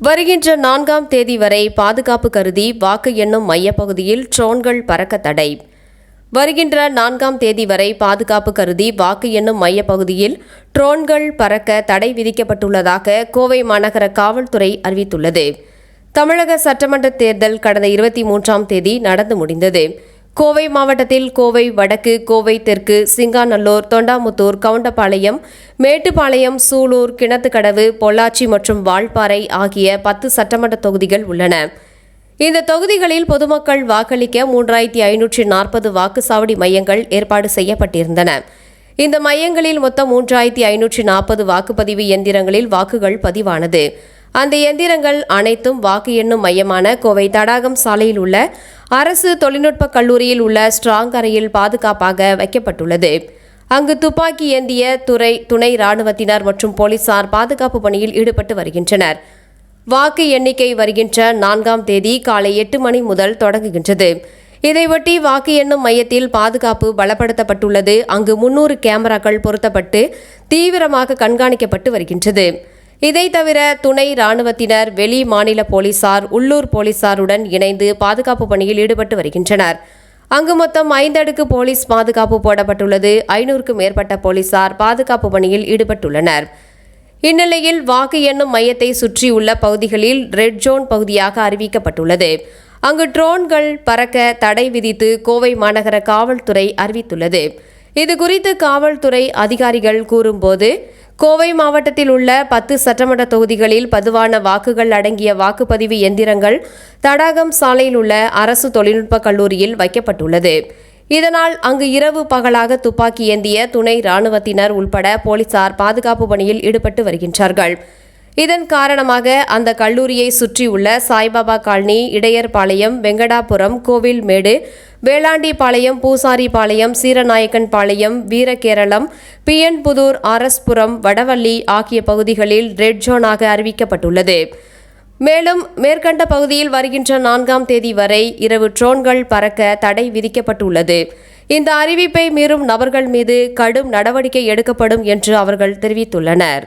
வருகின்ற 4ஆம் தேதி வரை பாதுகாப்பு கருதி வாக்கு எண்ணும் மையப்பகுதியில் ட்ரோன்கள் பறக்க தடை. வருகின்ற 4ஆம் தேதி வரை பாதுகாப்பு கருதி வாக்கு எண்ணும் மையப்பகுதியில் ட்ரோன்கள் பறக்க தடை விதிக்கப்பட்டுள்ளதாக கோவை மாநகர காவல்துறை அறிவித்துள்ளது. தமிழக சட்டமன்ற தேர்தல் கடந்த 23ஆம் தேதி நடந்து முடிந்தது. கோவை மாவட்டத்தில் கோவை வடக்கு, கோவை தெற்கு, சிங்காநல்லூர், தொண்டாமுத்தூர், கவுண்டபாளையம், மேட்டுப்பாளையம், சூலூர், கிணத்துக்கடவு, பொள்ளாச்சி மற்றும் வால்பாறை ஆகிய 10 சட்டமன்ற தொகுதிகள் உள்ளன. இந்த தொகுதிகளில் பொதுமக்கள் வாக்களிக்க 3540 வாக்குச்சாவடி மையங்கள் ஏற்பாடு செய்யப்பட்டிருந்தன. இந்த மையங்களில் மொத்தம் 3540 வாக்குப்பதிவு எந்திரங்களில் வாக்குகள் பதிவானது. அந்த எந்திரங்கள் அனைத்தும் வாக்கு எண்ணும் மையமான கோவை தடாகம் சாலையில் உள்ள அரசு தொழில்நுட்ப கல்லூரியில் உள்ள ஸ்ட்ராங் அறையில் பாதுகாப்பாக வைக்கப்பட்டுள்ளது. அங்கு துப்பாக்கி ஏந்திய துணை ராணுவத்தினர் மற்றும் போலீசார் பாதுகாப்பு பணியில் ஈடுபட்டு வருகின்றனர். வாக்கு எண்ணிக்கை வருகின்ற 4ஆம் தேதி காலை 8 மணி முதல் தொடங்குகின்றது. இதையொட்டி வாக்கு எண்ணும் மையத்தில் பாதுகாப்பு பலப்படுத்தப்பட்டுள்ளது. அங்கு 300 கேமராக்கள் பொருத்தப்பட்டு தீவிரமாக கண்காணிக்கப்பட்டு வருகின்றது. இதை தவிர துணை ராணுவத்தினர், வெளி மாநில போலீசார், உள்ளூர் போலீசாருடன் இணைந்து பாதுகாப்பு பணியில் ஈடுபட்டு வருகின்றனர். அங்கு மொத்தம் 5 அடுக்கு போலீஸ் பாதுகாப்பு போடப்பட்டுள்ளது. 500க்கும் மேற்பட்ட போலீசார் பாதுகாப்பு பணியில் ஈடுபட்டுள்ளனர். இந்நிலையில் வாக்கு எண்ணும் மையத்தை சுற்றியுள்ள பகுதிகளில் ரெட் ஜோன் பகுதியாக அறிவிக்கப்பட்டுள்ளது. அங்கு ட்ரோன்கள் பறக்க தடை விதித்து கோவை மாநகர காவல்துறை அறிவித்துள்ளது. இதுகுறித்து காவல்துறை அதிகாரிகள் கூறும்போது, கோவை மாவட்டத்தில் உள்ள 10 சட்டமன்ற தொகுதிகளில் பதிவான வாக்குகள் அடங்கிய வாக்குப்பதிவு எந்திரங்கள் தடாகம் சாலையில் உள்ள அரசு தொழில்நுட்ப கல்லூரியில் வைக்கப்பட்டுள்ளது. இதனால் அங்கு இரவு பகலாக துப்பாக்கி ஏந்திய துணை ராணுவத்தினர் உள்பட போலீசார் பாதுகாப்பு பணியில் ஈடுபட்டு வருகின்றார்கள். இதன் காரணமாக அந்த கல்லூரியை சுற்றியுள்ள சாய்பாபா காலனி, இடையர்பாளையம், வெங்கடாபுரம், கோவில்மேடு, வேளாண்டிபாளையம், பூசாரிபாளையம், சீரநாயக்கன்பாளையம், வீரகேரளம், பிஎன்புதூர், ஆர்எஸ்புரம், வடவள்ளி ஆகிய பகுதிகளில் ரெட் ஜோனாக அறிவிக்கப்பட்டுள்ளது. மேலும் மேற்கண்ட பகுதியில் வருகின்ற 4ஆம் தேதி வரை இரவு ட்ரோன்கள் பறக்க தடை விதிக்கப்பட்டுள்ளது. இந்த அறிவிப்பை மீறும் நபர்கள் மீது கடும் நடவடிக்கை எடுக்கப்படும் என்று அவர்கள் தெரிவித்துள்ளனர்.